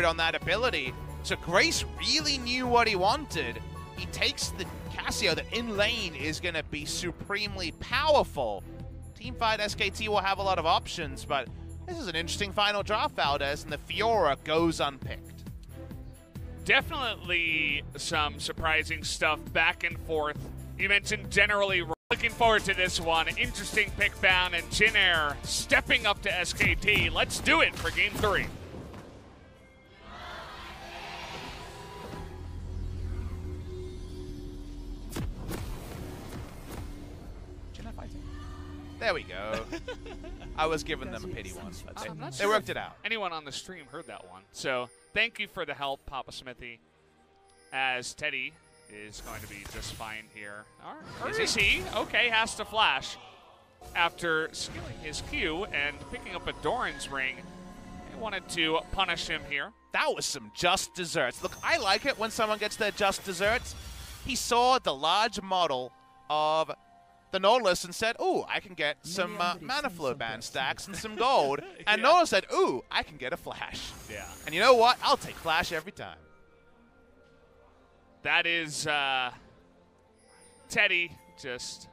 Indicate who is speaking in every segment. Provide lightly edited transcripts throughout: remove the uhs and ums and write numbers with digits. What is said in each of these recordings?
Speaker 1: on that ability. So Grace really knew what he wanted. He takes the Cassio that in lane is going to be supremely powerful. Teamfight SKT will have a lot of options, but this is an interesting final draft, Valdez, and the Fiora goes unpicked.
Speaker 2: Definitely some surprising stuff back and forth. You mentioned generally looking forward to this one. Interesting pick bound and Jin Air stepping up to SKT. Let's do it for game 3.
Speaker 1: There we go. I was giving them a pity one, but they worked it out.
Speaker 2: Anyone on the stream heard that one. So thank you for the help, Papa Smithy, as Teddy is going to be just fine here. Or is he? Okay, has to flash after skilling his Q and picking up a Doran's ring. They wanted to punish him here.
Speaker 1: That was some just desserts. Look, I like it when someone gets their just desserts. He saw the large model of the Nautilus and said, ooh, I can get some mana flow band stacks and some gold. And Nautilus said, ooh, I can get a flash.
Speaker 2: Yeah.
Speaker 1: And you know what? I'll take flash every time.
Speaker 2: That is Teddy, just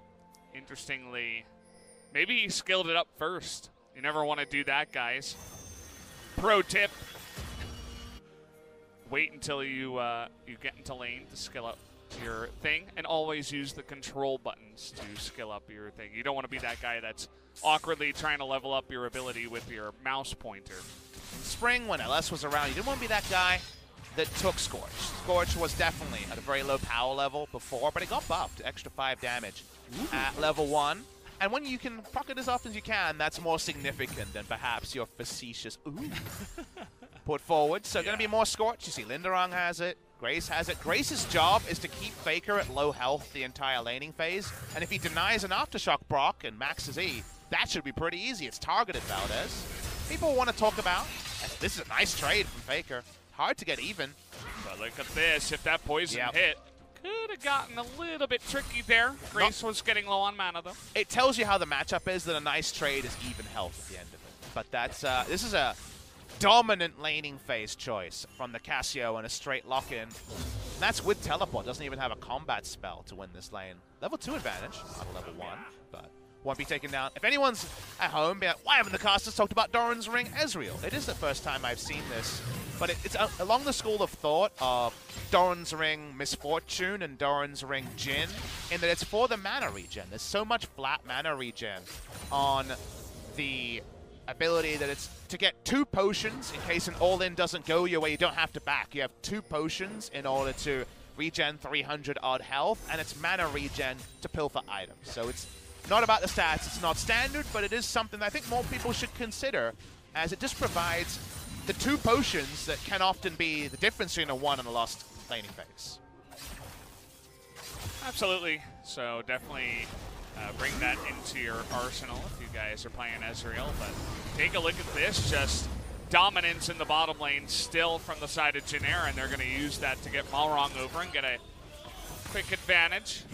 Speaker 2: interestingly, maybe he skilled it up first. You never want to do that, guys. Pro tip, wait until you get into lane to skill up your thing, and always use the control buttons to skill up your thing. You don't want to be that guy that's awkwardly trying to level up your ability with your mouse pointer.
Speaker 1: In spring, when LS was around, you didn't want to be that guy that took Scorch. Scorch was definitely at a very low power level before, but it got buffed, extra 5 damage at level 1. And when you can proc it as often as you can, that's more significant than perhaps your facetious put forward. So going to be more Scorch. You see Linderong has it. Grace has it. Grace's job is to keep Faker at low health the entire laning phase. And if he denies an Aftershock proc and maxes E, that should be pretty easy. It's targeted, Valdez. People want to talk about, this is a nice trade from Faker. Hard to get even.
Speaker 2: But look at this. If that poison hit, could have gotten a little bit tricky there. Grace was getting low on mana, though.
Speaker 1: It tells you how the matchup is, that a nice trade is even health at the end of it. But that's this is a dominant laning phase choice from the Cassio and a straight lock-in. And that's with teleport. Doesn't even have a combat spell to win this lane. Level 2 advantage, not a level 1, but won't be taken down. If anyone's at home, be like, why haven't the casters talked about Doran's Ring Ezreal? It is the first time I've seen this, but it's along the school of thought of Doran's Ring Misfortune and Doran's Ring Jin, in that it's for the mana regen. There's so much flat mana regen on the ability that it's to get 2 potions in case an all-in doesn't go your way. You don't have to back. You have 2 potions in order to regen 300 odd health, and it's mana regen to pilfer items. So it's not about the stats. It's not standard, but it is something that I think more people should consider, as it just provides the 2 potions that can often be the difference between a won and a lost laning phase.
Speaker 2: Absolutely. So definitely bring that into your arsenal if you guys are playing Ezreal. But take a look at this, just dominance in the bottom lane still from the side of Jin Air, and they're going to use that to get Malrong over and get a quick advantage.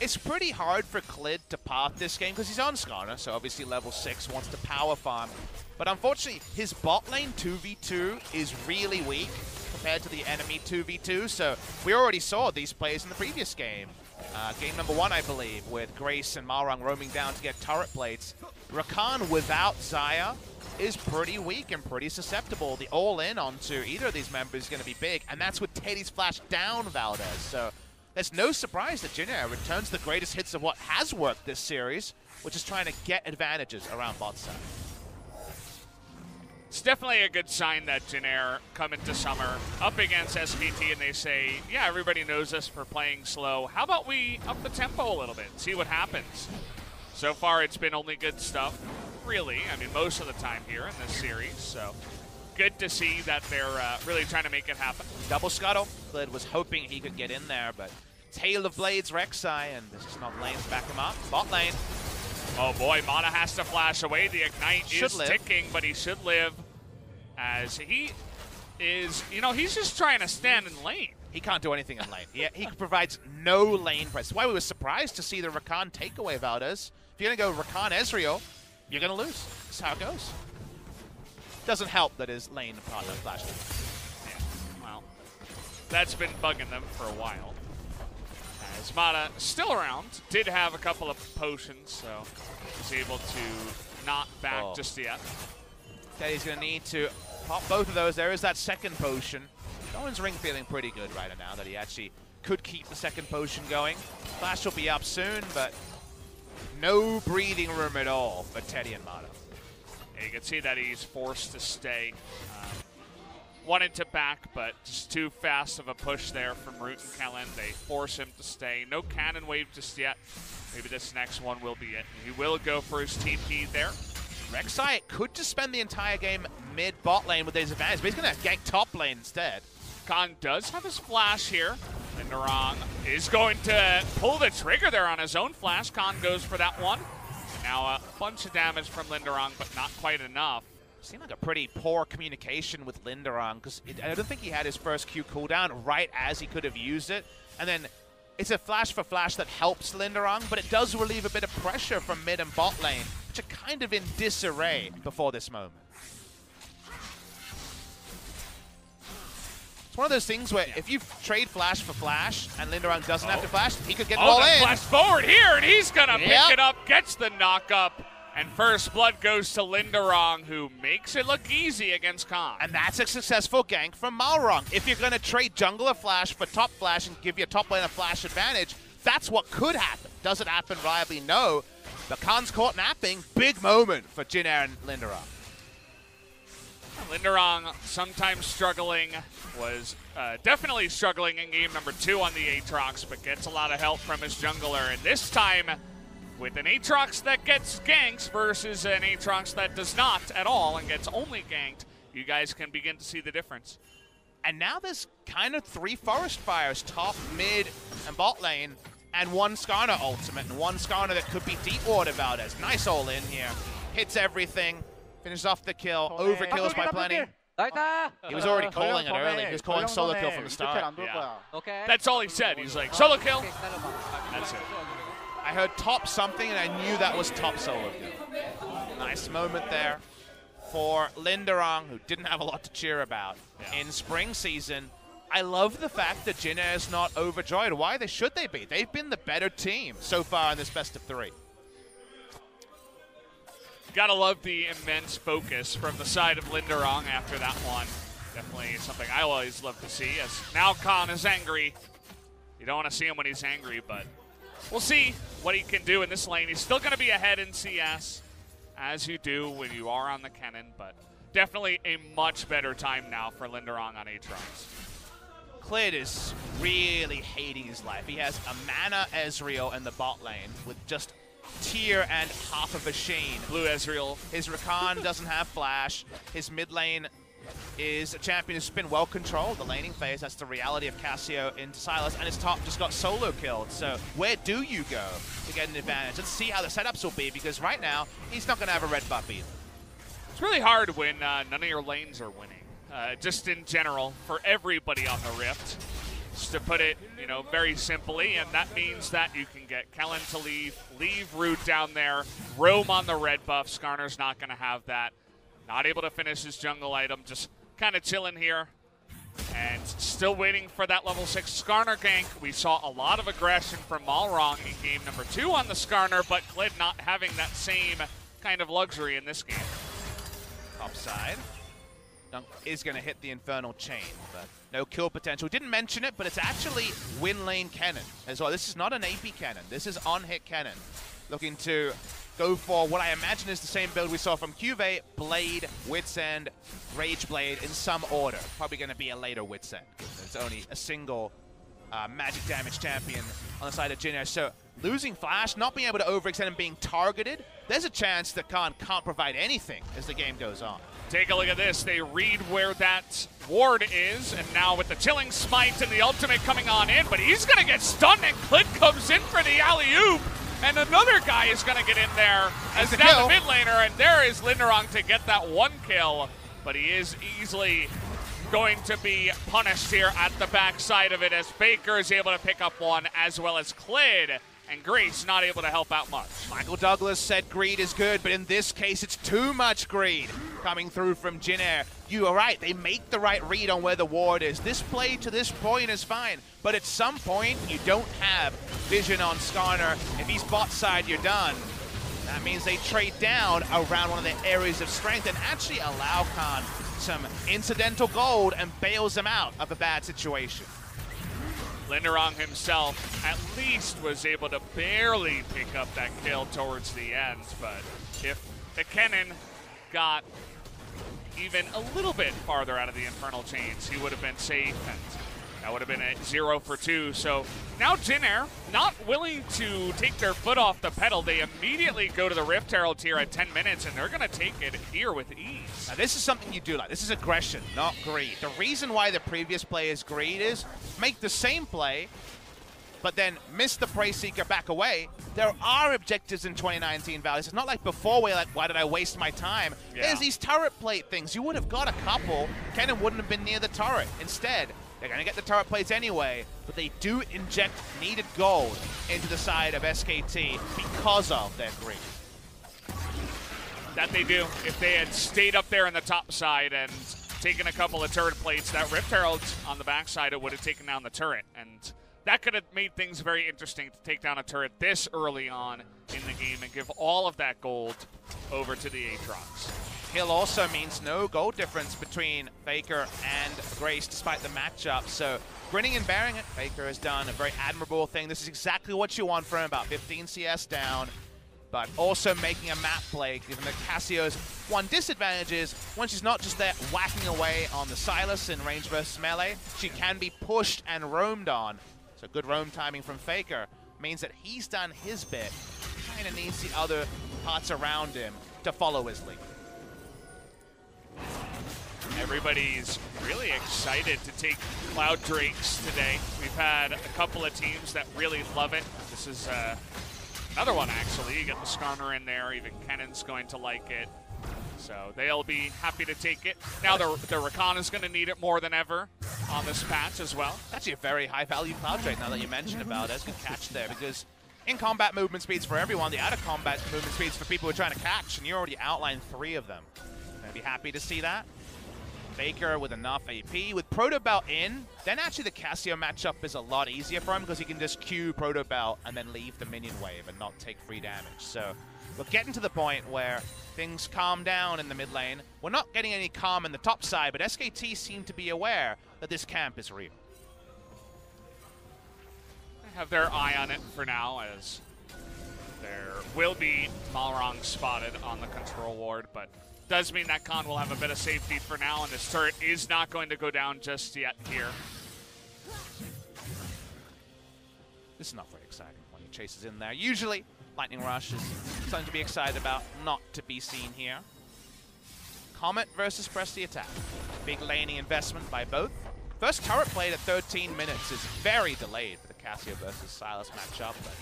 Speaker 1: It's pretty hard for Klid to path this game because he's on Skarner, so obviously level 6 wants to power farm. But unfortunately, his bot lane 2v2 is really weak compared to the enemy 2v2, so we already saw these plays in the previous game. Game number 1, I believe, with Grace and Malrong roaming down to get turret plates. Rakan without Xayah is pretty weak and pretty susceptible. The all-in onto either of these members is going to be big, and that's with Teddy's flash down, Valdez. So there's no surprise that Jin Air returns the greatest hits of what has worked this series, which is trying to get advantages around bot side.
Speaker 2: It's definitely a good sign that Jin Air come into summer up against SKT and they say, yeah, everybody knows us for playing slow. How about we up the tempo a little bit and see what happens? So far, it's been only good stuff, really. I mean, most of the time here in this series. So good to see that they're really trying to make it happen.
Speaker 1: Double scuttle. Klid was hoping he could get in there, but Tail of Blades Rek'Sai, and there's just not lanes to back him up. Bot lane.
Speaker 2: Oh boy, Mana has to flash away. The Ignite is
Speaker 1: live.
Speaker 2: ticking, but he should live, as he is, you know, he's just trying to stand in lane.
Speaker 1: He can't do anything in lane. Yeah, he provides no lane presence. That's why we were surprised to see the Rakan takeaway, Valdez. If you're going to go Rakan Ezreal, you're going to lose. That's how it goes. Doesn't help that his lane partner flashed him.
Speaker 2: Well, that's been bugging them for a while. As Mata still around, did have a couple of potions, so was able to not back just yet.
Speaker 1: Okay, he's going to need to pop both of those. There is that second potion. Owen's Ring feeling pretty good right now that he actually could keep the second potion going. Flash will be up soon, but no breathing room at all for Teddy and Mata.
Speaker 2: Yeah, you can see that he's forced to stay. Wanted to back, but just too fast of a push there from Root and Kellen. They force him to stay. No cannon wave just yet. Maybe this next one will be it. He will go for his TP there.
Speaker 1: Rek'Sai could just spend the entire game mid-bot lane with his advantage, but he's going to gank top lane instead.
Speaker 2: Khan does have his flash here. Linderong is going to pull the trigger there on his own flash. Khan goes for that one. Now a bunch of damage from Linderong, but not quite enough.
Speaker 1: Seemed like a pretty poor communication with Linderong, because I don't think he had his first Q cooldown right as he could have used it. And then it's a flash for flash that helps Linderong, but it does relieve a bit of pressure from mid and bot lane, which are kind of in disarray before this moment. It's one of those things where if you trade flash for flash and Linderong doesn't have to flash, he could get all in.
Speaker 2: Flash forward here, and he's going to pick it up, gets the knock up. And first blood goes to Linderong, who makes it look easy against Khan.
Speaker 1: And that's a successful gank from Malrong. If you're going to trade jungler flash for top flash and give your top lane a flash advantage, that's what could happen. Does it happen reliably? No. But Khan's caught napping. Big moment for Jinair and Linderong.
Speaker 2: Linderong sometimes struggling, was definitely struggling in game number 2 on the Aatrox, but gets a lot of help from his jungler. And this time, with an Aatrox that gets ganks versus an Aatrox that does not at all and gets only ganked, you guys can begin to see the difference.
Speaker 1: And now there's kind of 3 Forest Fires, top, mid, and bot lane, and 1 Skarner ultimate, and 1 Skarner that could be deep water Valdez. Nice all in here. Hits everything, finishes off the kill, overkills by plenty. He was already calling it early. He was calling solo kill from the start.
Speaker 2: Yeah. That's all he said. He's like, solo kill. That's it.
Speaker 1: I heard top something, and I knew that was top solo kill. Nice moment there for Linderong, who didn't have a lot to cheer about in spring season. I love the fact that Jinair is not overjoyed. Why should they be? They've been the better team so far in this best of 3.
Speaker 2: Gotta love the immense focus from the side of Linderong after that one. Definitely something I always love to see, as now Khan is angry. You don't want to see him when he's angry, but we'll see what he can do in this lane. He's still going to be ahead in CS, as you do when you are on the cannon, but definitely a much better time now for Linderong on Aatrox.
Speaker 1: Clid is really hating his life. He has a mana Ezreal in the bot lane with just tier and half of a Shane.
Speaker 2: Blue Ezreal.
Speaker 1: His Rakan doesn't have flash. His mid lane is a champion who's been well controlled, the laning phase. That's the reality of Cassio into Sylas, and his top just got solo killed. So where do you go to get an advantage? Let's see how the setups will be, because right now, he's not going to have a red buff either.
Speaker 2: It's really hard when none of your lanes are winning. Just in general, for everybody on the Rift. Just to put it, very simply, and that means that you can get Kellen to leave Root down there, roam on the red buff. Skarner's not going to have that. Not able to finish his jungle item, just kind of chilling here. And still waiting for that level 6 Skarner gank. We saw a lot of aggression from Malrong in game number 2 on the Skarner, but Clid not having that same kind of luxury in this game.
Speaker 1: Top side. Dunk is going to hit the Infernal Chain, but no kill potential. Didn't mention it, but it's actually win lane cannon as well. This is not an AP cannon. This is on-hit cannon. Looking to go for what I imagine is the same build we saw from Cuvée, Blade, Wits End, Rage Blade in some order. Probably going to be a later Wits End. There's only a single magic damage champion on the side of Jinair. So losing flash, not being able to overextend and being targeted, there's a chance that Khan can't provide anything as the game goes on.
Speaker 2: Take a look at this. They read where that ward is, and now with the Chilling Smite and the ultimate coming on in, but he's going to get stunned, and Clid comes in for the alley-oop, and another guy is going to get in there as now the mid laner, and there is Linderong to get that 1 kill, but he is easily going to be punished here at the backside of it, as Faker is able to pick up 1, as well as Clid, and Grease not able to help out much.
Speaker 1: Michael Douglas said greed is good, but in this case it's too much greed. coming through from Jin Air. You are right, they make the right read on where the ward is. This play to this point is fine, but at some point, you don't have vision on Skarner. If he's bot side, you're done. That means they trade down around one of their areas of strength and actually allow Khan some incidental gold and bails them out of a bad situation.
Speaker 2: Linderong himself at least was able to barely pick up that kill towards the end, but if the Kennen got even a little bit farther out of the Infernal Chains, he would have been safe, and that would have been a 0 for 2. So now Jin Air not willing to take their foot off the pedal. They immediately go to the Rift Herald here at 10 minutes, and they're going to take it here with ease.
Speaker 1: Now this is something you do like. This is aggression, not greed. The reason why the previous play is greed is make the same play, but then miss the Prey Seeker back away. There are objectives in 2019 Values. It's not like before where you're like, why did I waste my time?
Speaker 2: Yeah.
Speaker 1: There's these turret plate things. You would have got a couple. Kennen wouldn't have been near the turret. Instead, they're going to get the turret plates anyway, but they do inject needed gold into the side of SKT because of their greed.
Speaker 2: That they do. If they had stayed up there in the top side and taken a couple of turret plates, that Rift Herald on the backside, it would have taken down the turret. And that could have made things very interesting to take down a turret this early on in the game and give all of that gold over to the Aatrox.
Speaker 1: Kill also means no gold difference between Faker and Grace despite the matchup. So grinning and bearing it, Faker has done a very admirable thing. This is exactly what you want from him, about 15 CS down, but also making a map play, given that Cassio's one disadvantage is when she's not just there whacking away on the Sylas in range versus melee, she can be pushed and roamed on. So good roam timing from Faker means that he's done his bit. Kind of needs the other parts around him to follow his lead.
Speaker 2: Everybody's really excited to take Cloud Drakes today. We've had a couple of teams that really love it. This is another one, actually. You get the Skarner in there. Even Kennen's going to like it. So they'll be happy to take it. Now the Rakan is going to need it more than ever on this patch as well.
Speaker 1: Actually a very high-value Cloud Drake now that you mentioned about it. Good catch there, because in-combat movement speeds for everyone, the out-of-combat movement speeds for people who are trying to catch, and you already outlined 3 of them. Gonna be happy to see that. Faker with enough AP. With Proto Belt in, then actually the Cassio matchup is a lot easier for him because he can just Q Proto Belt and then leave the minion wave and not take free damage. So we're getting to the point where things calm down in the mid lane. We're not getting any calm in the top side, but SKT seem to be aware that this camp is real.
Speaker 2: They have their eye on it for now, as there will be Malrong spotted on the control ward, but does mean that Khan will have a bit of safety for now, and this turret is not going to go down just yet here.
Speaker 1: This is not very exciting when he chases in there. Usually, Lightning Rush is something to be excited about, not to be seen here. Comet versus Press the Attack. Big laning investment by both. First turret played at 13 minutes is very delayed for the Cassio versus Sylas matchup, but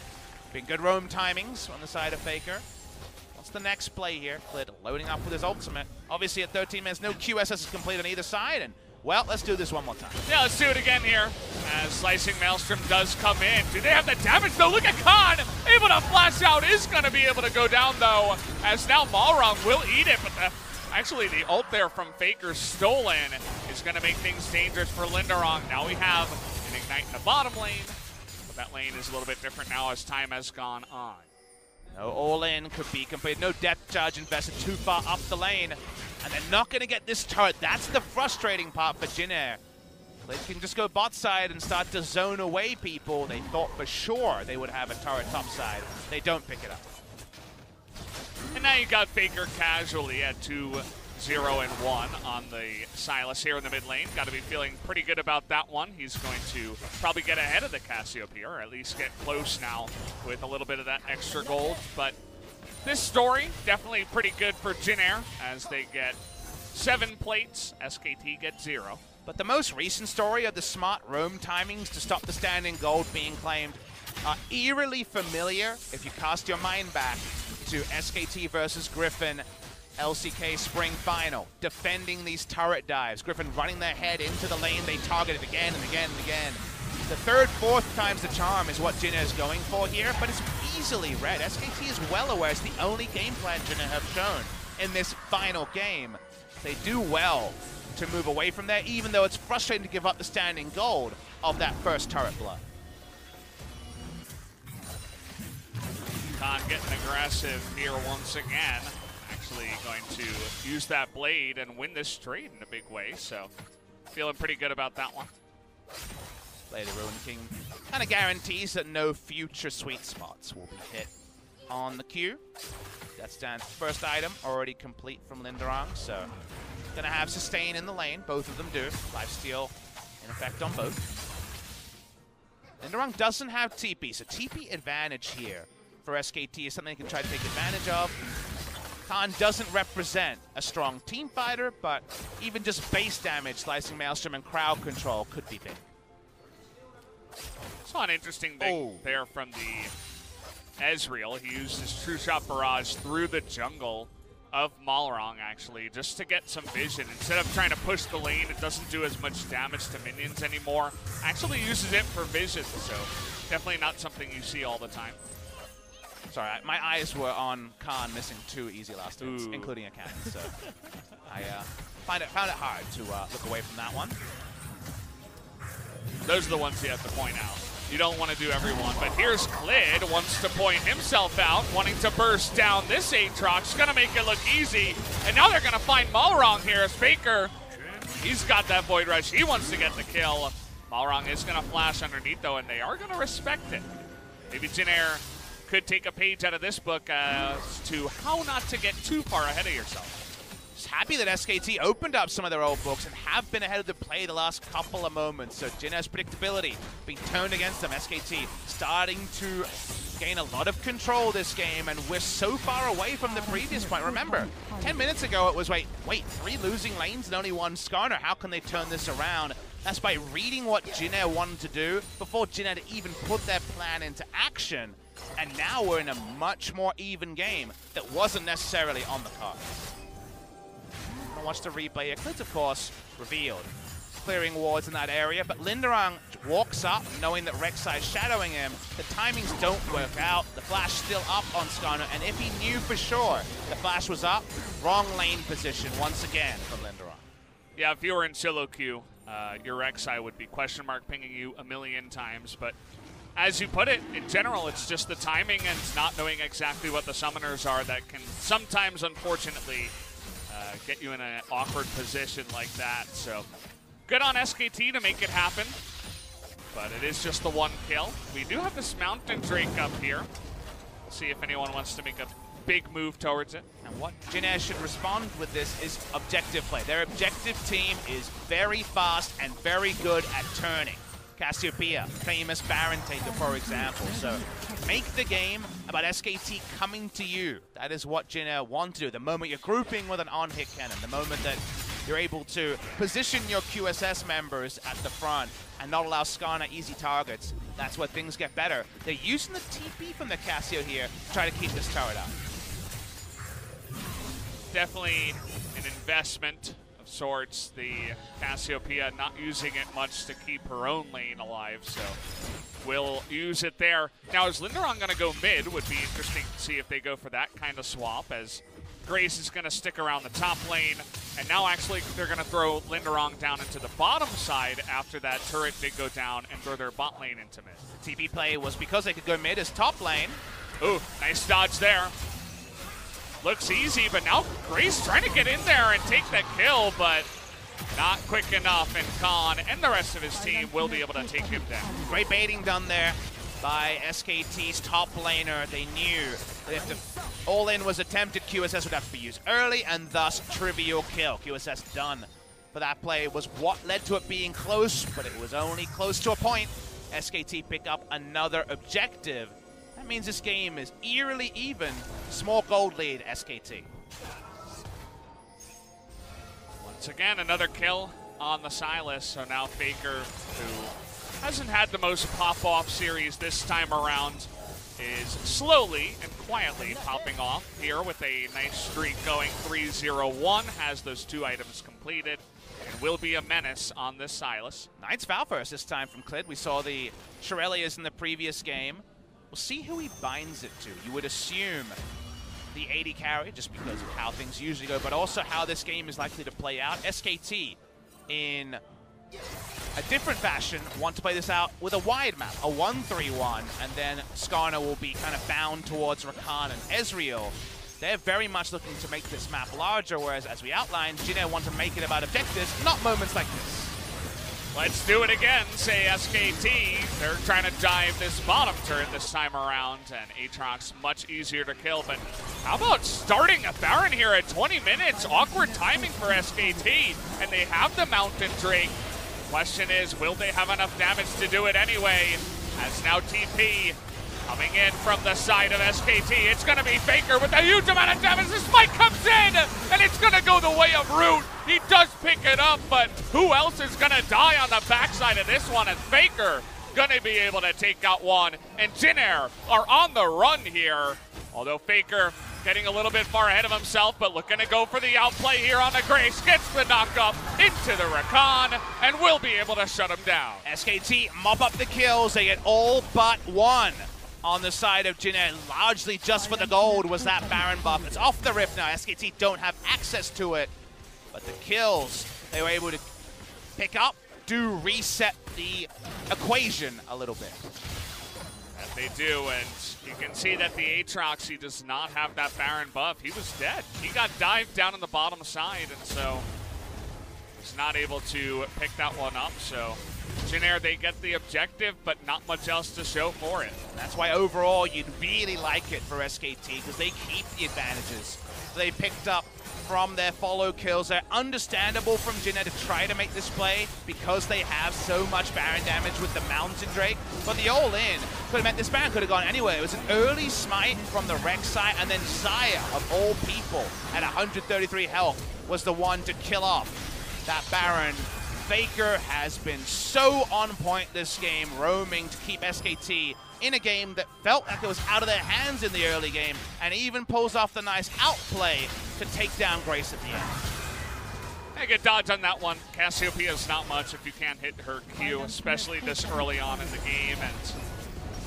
Speaker 1: been good roam timings on the side of Faker. What's the next play here? Clid loading up with his ultimate. Obviously at 13 minutes, no QSS is complete on either side, and well, let's do this one more time.
Speaker 2: Yeah, let's do it again here, as Slicing Maelstrom does come in. Do they have the damage though? Look at Khan, able to flash out, is going to be able to go down though, as now Malrong will eat it, but actually the ult there from Faker stolen is going to make things dangerous for Linderong. Now we have an Ignite in the bottom lane, but that lane is a little bit different now as time has gone on.
Speaker 1: No all-in could be completed. No depth charge invested too far up the lane. And they're not going to get this turret. That's the frustrating part for Jin Air. They can just go bot side and start to zone away people. They thought for sure they would have a turret top side. They don't pick it up.
Speaker 2: And now you got Faker casually at 2-0-1 on the Sylas here in the mid lane. Got to be feeling pretty good about that one. He's going to probably get ahead of the Cassiopeia, or at least get close now with a little bit of that extra gold. But this story, definitely pretty good for Jin Air as they get 7 plates. SKT gets 0.
Speaker 1: But the most recent story of the smart roam timings to stop the standing gold being claimed are eerily familiar if you cast your mind back to SKT versus Griffin LCK Spring Final, defending these turret dives. Griffin running their head into the lane they targeted again and again and again. The third, fourth time's the charm is what Jin Air is going for here, but it's easily read. SKT is well aware it's the only game plan Jin Air have shown in this final game. They do well to move away from there, even though it's frustrating to give up the standing gold of that first turret blood.
Speaker 2: Khan getting aggressive here once again. Actually going to use that blade and win this trade in a big way, so feeling pretty good about that one.
Speaker 1: Blade of Ruin King kind of guarantees that no future sweet spots will be hit on the queue. That's Dan's first item already complete from Linderong, so gonna have sustain in the lane. Both of them do. Lifesteal in effect on both. Linderong doesn't have TP, so TP advantage here for SKT is something they can try to take advantage of. Khan doesn't represent a strong team fighter, but even just base damage, Slicing Maelstrom and crowd control could be big.
Speaker 2: Saw an interesting thing there from the Ezreal. He used his True Shot Barrage through the jungle of Malrong, actually, just to get some vision. Instead of trying to push the lane, it doesn't do as much damage to minions anymore. Actually uses it for vision, so definitely not something you see all the time.
Speaker 1: Sorry, my eyes were on Khan missing 2 easy last hits, including a cannon, so I found it hard to look away from that one.
Speaker 2: Those are the ones you have to point out. You don't want to do everyone, but here's Klid, wants to point himself out, wanting to burst down this Aatrox, gonna make it look easy, and now they're gonna find Malrong here as Faker. He's got that Void Rush, he wants to get the kill. Malrong is gonna flash underneath though, and they are gonna respect it. Maybe Jin Air could take a page out of this book as to how not to get too far ahead of yourself.
Speaker 1: Just happy that SKT opened up some of their old books and have been ahead of the play the last couple of moments. So Jin's predictability being turned against them. SKT starting to gain a lot of control this game, and we're so far away from the previous point. Remember, 10 minutes ago it was, wait, 3 losing lanes and only 1 Skarner. How can they turn this around? That's by reading what Jin wanted to do before Jin had even put their plan into action. And now we're in a much more even game that wasn't necessarily on the card. Watch the replay here. Klid's, of course, revealed. Clearing wards in that area, but Linderong walks up knowing that Rek'Sai's shadowing him. The timings don't work out. The flash still up on Skarner, and if he knew for sure the flash was up, wrong lane position once again from Linderong.
Speaker 2: Yeah, if you were in solo queue, your Rek'Sai would be question mark pinging you a million times, but as you put it, in general, it's just the timing and not knowing exactly what the summoners are that can sometimes, unfortunately, get you in an awkward position like that. So good on SKT to make it happen, but it is just the 1 kill. We do have this Mountain Drake up here. We'll see if anyone wants to make a big move towards it.
Speaker 1: And what Jin should respond with this is objective play. Their objective team is very fast and very good at turning. Cassiopeia, famous Baron taker, for example. So make the game about SKT coming to you. That is what Jin want to do. The moment you're grouping with an on-hit cannon, the moment that you're able to position your QSS members at the front and not allow Skarner easy targets, that's where things get better. They're using the TP from the Cassio here to try to keep this turret up.
Speaker 2: Definitely an investment of sorts. The Cassiopeia not using it much to keep her own lane alive, so we'll use it there. Now, is Linderong going to go mid? Would be interesting to see if they go for that kind of swap, as Grace is going to stick around the top lane, and now actually they're going to throw Linderong down into the bottom side after that turret did go down and throw their bot lane into mid.
Speaker 1: The TP play was because they could go mid as top lane.
Speaker 2: Ooh, nice dodge there. Looks easy, but now Grace trying to get in there and take that kill, but not quick enough, and Khan and the rest of his team will be able to take him down.
Speaker 1: Great baiting done there by SKT's top laner. They knew that if the all-in was attempted, QSS would have to be used early, and thus trivial kill. QSS done for that play was what led to it being close, but it was only close to a point. SKT pick up another objective. That means this game is eerily even. Small gold lead, SKT.
Speaker 2: Once again, another kill on the Sylas. So now Faker, who hasn't had the most pop-off series this time around, is slowly and quietly popping off here with a nice streak going 3-0-1. Has those 2 items completed and will be a menace on this Sylas.
Speaker 1: Nice foul first this time from Klid. We saw the Shirelias in the previous game. We'll see who he binds it to. You would assume the AD carry, just because of how things usually go, but also how this game is likely to play out. SKT, in a different fashion, want to play this out with a wide map, a 1-3-1, and then Skarner will be kind of bound towards Rakan and Ezreal. They're very much looking to make this map larger, whereas, as we outlined, Jin Air want to make it about objectives, not moments like this.
Speaker 2: Let's do it again, say SKT. They're trying to dive this bottom turret this time around, and Aatrox much easier to kill, but how about starting a Baron here at 20 minutes? Awkward timing for SKT, and they have the Mountain Drake. Question is, will they have enough damage to do it anyway? As now TP coming in from the side of SKT. It's going to be Faker with a huge amount of damage. The spike comes in, and it's going to go the way of Root. He does pick it up, but who else is going to die on the backside of this one? And Faker going to be able to take out one. And Jin Air are on the run here. Although Faker getting a little bit far ahead of himself, but looking to go for the outplay here on the Grace. Gets the knock up into the Rakan, and will be able to shut him down.
Speaker 1: SKT mop up the kills. They get all but one on the side of Jin Air, largely just for the gold was that Baron buff. It's off the rip now. SKT don't have access to it, but the kills they were able to pick up do reset the equation a little bit.
Speaker 2: That they do, and you can see that the Aatrox, he does not have that Baron buff. He was dead. He got dived down on the bottom side, and so he's not able to pick that one up. So Jin Air, they get the objective, but not much else to show for it.
Speaker 1: That's why overall you'd really like it for SKT, because they keep the advantages they picked up from their follow kills. They're understandable from Jin Air to try to make this play because they have so much Baron damage with the Mountain Drake. But the all-in could have meant this Baron could have gone anywhere. It was an early smite from the Rek'Sai, and then Xayah, of all people, at 133 health, was the one to kill off that Baron. Faker has been so on point this game, roaming to keep SKT in a game that felt like it was out of their hands in the early game, and even pulls off the nice outplay to take down Grace at the end.
Speaker 2: A good dodge on that one. Cassiopeia is not much if you can't hit her Q, especially this early on in the game. And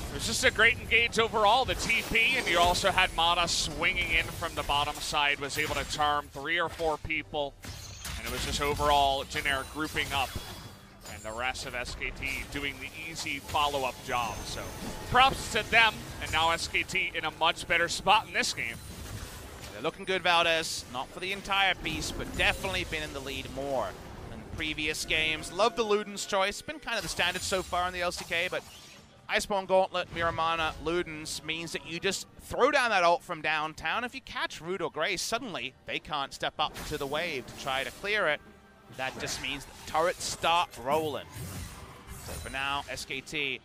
Speaker 2: it was just a great engage overall, the TP, and you also had Mata swinging in from the bottom side, was able to charm 3 or 4 people. And it was just overall Jin Air grouping up, and the rest of SKT doing the easy follow-up job. So props to them, and now SKT in a much better spot in this game.
Speaker 1: They're looking good, Valdez. Not for the entire piece, but definitely been in the lead more than previous games. Love the Luden's choice. Been kind of the standard so far in the LCK, but Iceborne Gauntlet, Miramana, Luden's means that you just throw down that ult from downtown. If you catch Root or Grace, suddenly they can't step up to the wave to try to clear it. That just means the turrets start rolling. So for now, SKT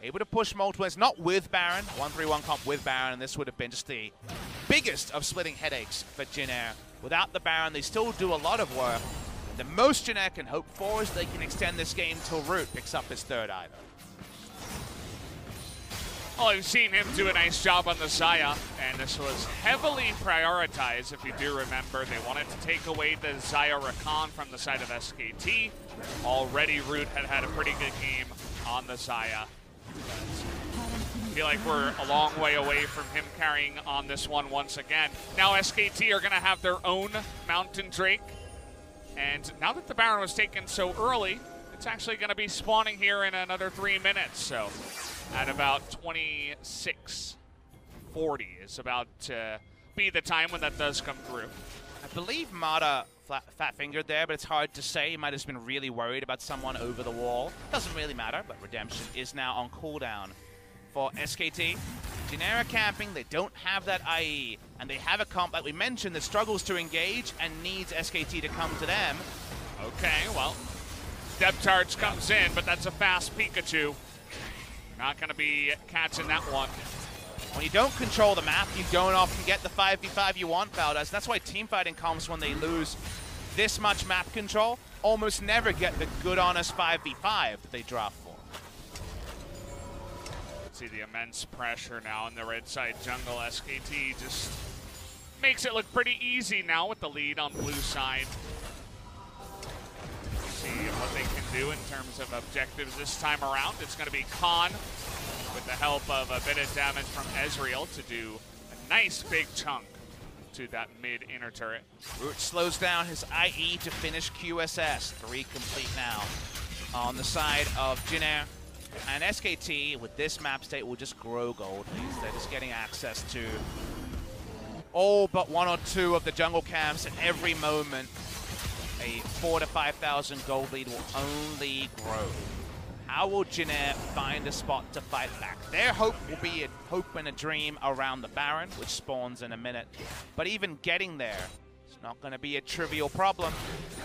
Speaker 1: able to push multiple. It's not with Baron. 1-3-1 comp with Baron, and this would have been just the biggest of splitting headaches for Jin Air. Without the Baron, they still do a lot of work. The most Jin Air can hope for is they can extend this game till Root picks up his third item.
Speaker 2: Well, I've seen him do a nice job on the Xayah, and this was heavily prioritized. If you do remember, they wanted to take away the Xayah Rakan from the side of SKT. Already Root had a pretty good game on the Xayah. I feel like we're a long way away from him carrying on this one once again. Now SKT are going to have their own Mountain Drake, and now that the Baron was taken so early, it's actually going to be spawning here in another 3 minutes. So at about 26:40 is about to be the time when that does come through.
Speaker 1: I believe Mata fat-fingered there, but it's hard to say. He might have just been really worried about someone over the wall. Doesn't really matter, but Redemption is now on cooldown for SKT. Jin Air are camping, they don't have that IE, and they have a comp, like we mentioned, that struggles to engage and needs SKT to come to them.
Speaker 2: Okay, well, Depth Charge comes in, but that's a fast Pikachu. Not going to be catching that one.
Speaker 1: When you don't control the map, you don't often get the 5v5 you want, Valdez. That's why teamfighting comps, when they lose this much map control, almost never get the good, honest 5v5 that they draft for.
Speaker 2: See the immense pressure now in the red side jungle. SKT just makes it look pretty easy now with the lead on blue side. See what they can do in terms of objectives this time around. It's going to be Khan with the help of a bit of damage from Ezreal to do a nice big chunk to that mid inner turret.
Speaker 1: Root slows down his IE to finish QSS. 3 complete now on the side of Jinair. And SKT, with this map state, will just grow gold leads. They're just getting access to all but 1 or 2 of the jungle camps at every moment. A 4,000 to 5,000 gold lead will only grow. How will Jinair find a spot to fight back? Their hope will be a hope and a dream around the Baron, which spawns in a minute. But even getting there, it's not going to be a trivial problem.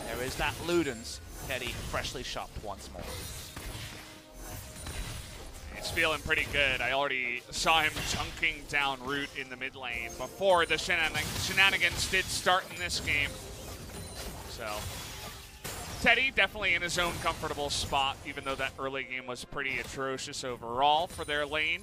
Speaker 1: There is that Ludens. Teddy freshly shopped once more.
Speaker 2: He's feeling pretty good. I already saw him chunking down Root in the mid lane before the shenanigans did start in this game. So, Teddy definitely in his own comfortable spot, even though that early game was pretty atrocious overall for their lane.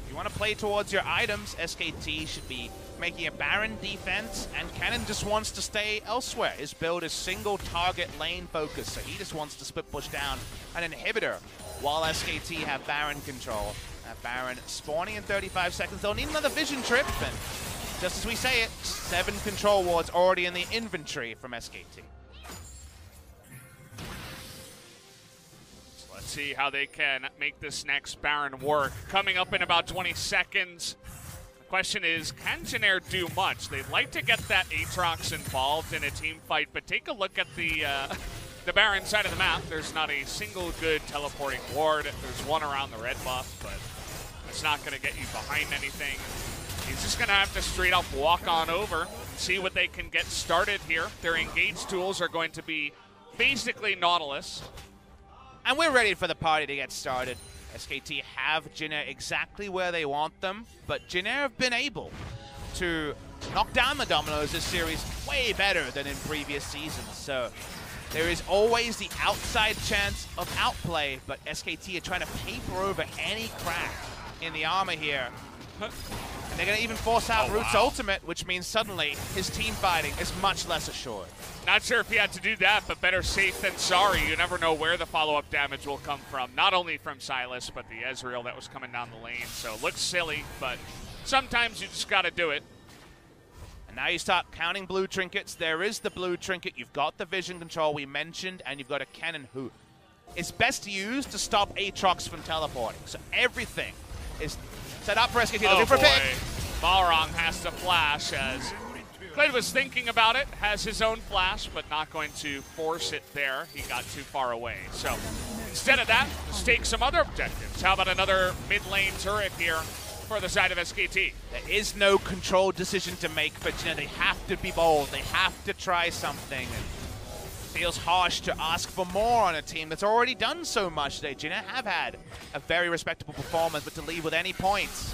Speaker 1: You want to play towards your items, SKT should be making a Baron defense, and Cannon just wants to stay elsewhere. His build is single target lane focus, so he just wants to split push down an inhibitor while SKT have Baron control. That Baron spawning in 35 seconds. They'll need another vision trip, and just as we say it, 7 control wards already in the inventory from SKT.
Speaker 2: So let's see how they can make this next Baron work. Coming up in about 20 seconds. The question is, can Jinair do much? They'd like to get that Aatrox involved in a team fight, but take a look at the Baron side of the map. There's not a single good teleporting ward. There's one around the red buff, but it's not going to get you behind anything. He's just going to have to straight up walk on over and see what they can get started here. Their engage tools are going to be basically Nautilus.
Speaker 1: And we're ready for the party to get started. SKT have Jinair exactly where they want them, but Jinair have been able to knock down the dominoes this series way better than in previous seasons. So there is always the outside chance of outplay, but SKT are trying to paper over any crack in the armor here. And they're going to even force out Root's ultimate, which means suddenly his team fighting is much less assured.
Speaker 2: Not sure if he had to do that, but better safe than sorry. You never know where the follow-up damage will come from. Not only from Sylas, but the Ezreal that was coming down the lane. So it looks silly, but sometimes you just got to do it.
Speaker 1: And now you start counting blue trinkets. There is the blue trinket. You've got the vision control we mentioned, and you've got a cannon who is best used to stop Aatrox from teleporting. So everything is set up for SKT. Looking for a pick.
Speaker 2: Balrog has to flash as Kled was thinking about it, has his own flash, but not going to force it there. He got too far away. So instead of that, let's take some other objectives. How about another mid lane turret here for the side of SKT?
Speaker 1: There is no controlled decision to make for Jinair. They have to be bold. They have to try something. And it feels harsh to ask for more on a team that's already done so much today. Jinair have had a very respectable performance, but to leave with any points,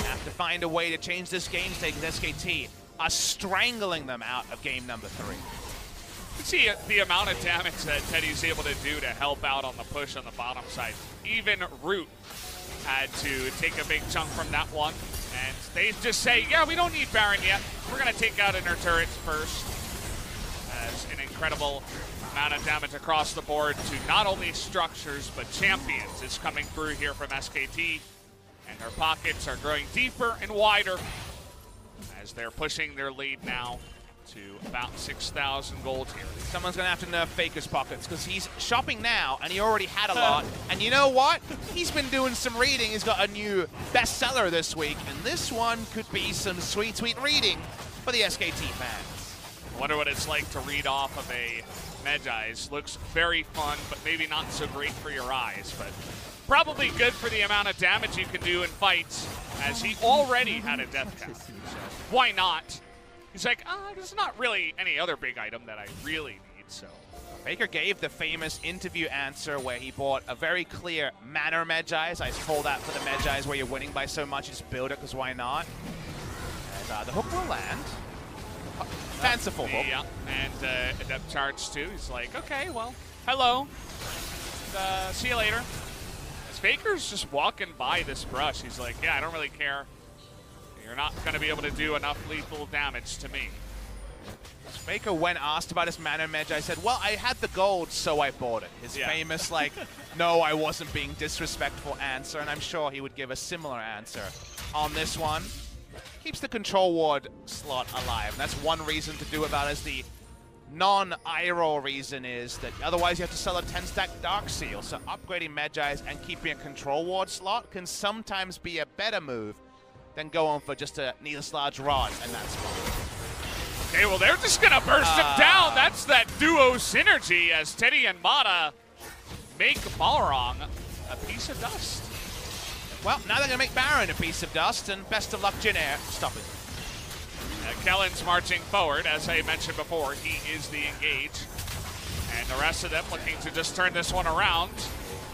Speaker 1: have to find a way to change this game state because SKT are strangling them out of game number 3.
Speaker 2: You see the amount of damage that Teddy's able to do to help out on the push on the bottom side. Even Root had to take a big chunk from that one. And they just say, yeah, we don't need Baron yet. We're going to take out inner turrets first. As an incredible amount of damage across the board to not only structures, but champions is coming through here from SKT. And their pockets are growing deeper and wider as they're pushing their lead now to about 6,000 gold here.
Speaker 1: Someone's going to have to nerf Faker's pockets because he's shopping now and he already had a lot. And you know what? He's been doing some reading. He's got a new bestseller this week, and this one could be some sweet, sweet reading for the SKT fans.
Speaker 2: I wonder what it's like to read off of a Medjai's. Looks very fun, but maybe not so great for your eyes. But probably good for the amount of damage you can do in fights, as he already had a death count. So why not? He's like, there's not really any other big item that I really need, so.
Speaker 1: Faker gave the famous interview answer where he bought a very clear manner Medjai's. I call that for the Medjai's where you're winning by so much, you just build it because why not? And the hook will land. Fanciful hook.
Speaker 2: Yeah, and a depth charge too. He's like, okay, well, hello. And, see you later. As Faker's just walking by this brush, he's like, yeah, I don't really care. You're not going to be able to do enough lethal damage to me.
Speaker 1: Faker, when asked about his mana Medjai, said, well, I had the gold, so I bought it. His famous, like, no, I wasn't being disrespectful answer, and I'm sure he would give a similar answer on this one. keeps the control ward slot alive. And that's one reason to do it about as the non-eye-roll reason is that otherwise you have to sell a 10-stack Dark Seal. So upgrading Magi's and keeping a control ward slot can sometimes be a better move than going for just a Needless Large Rod, and that's fine.
Speaker 2: Okay, well, they're just going to burst him down. That's that duo synergy as Teddy and Mata make Balrog a piece of dust.
Speaker 1: Well, now they're going to make Baron a piece of dust, and best of luck, Jin Air. Stop it.
Speaker 2: Kellen's marching forward. As I mentioned before, he is the engage. And the rest of them looking to just turn this one around.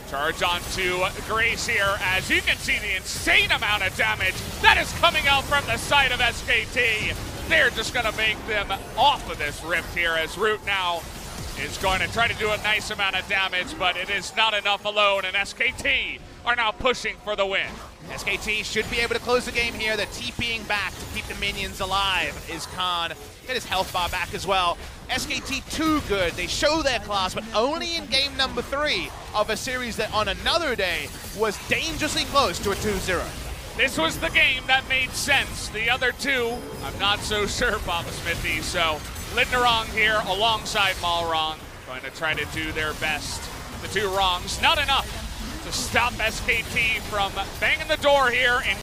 Speaker 2: Charge onto Grace here, as you can see the insane amount of damage that is coming out from the side of SKT. They're just going to make them off of this rift here, as Root now is going to try to do a nice amount of damage, but it is not enough alone, and SKT are now pushing for the win.
Speaker 1: SKT should be able to close the game here. They're TPing back to keep the minions alive. Is Khan get his health bar back as well. SKT too good. They show their class, but only in game number 3 of a series that on another day was dangerously close to a 2-0.
Speaker 2: This was the game that made sense. The other two, I'm not so sure, Papa Smithy. So Linderong here alongside Malrong, going to try to do their best. The two wrongs, not enough to stop SKT from banging the door here in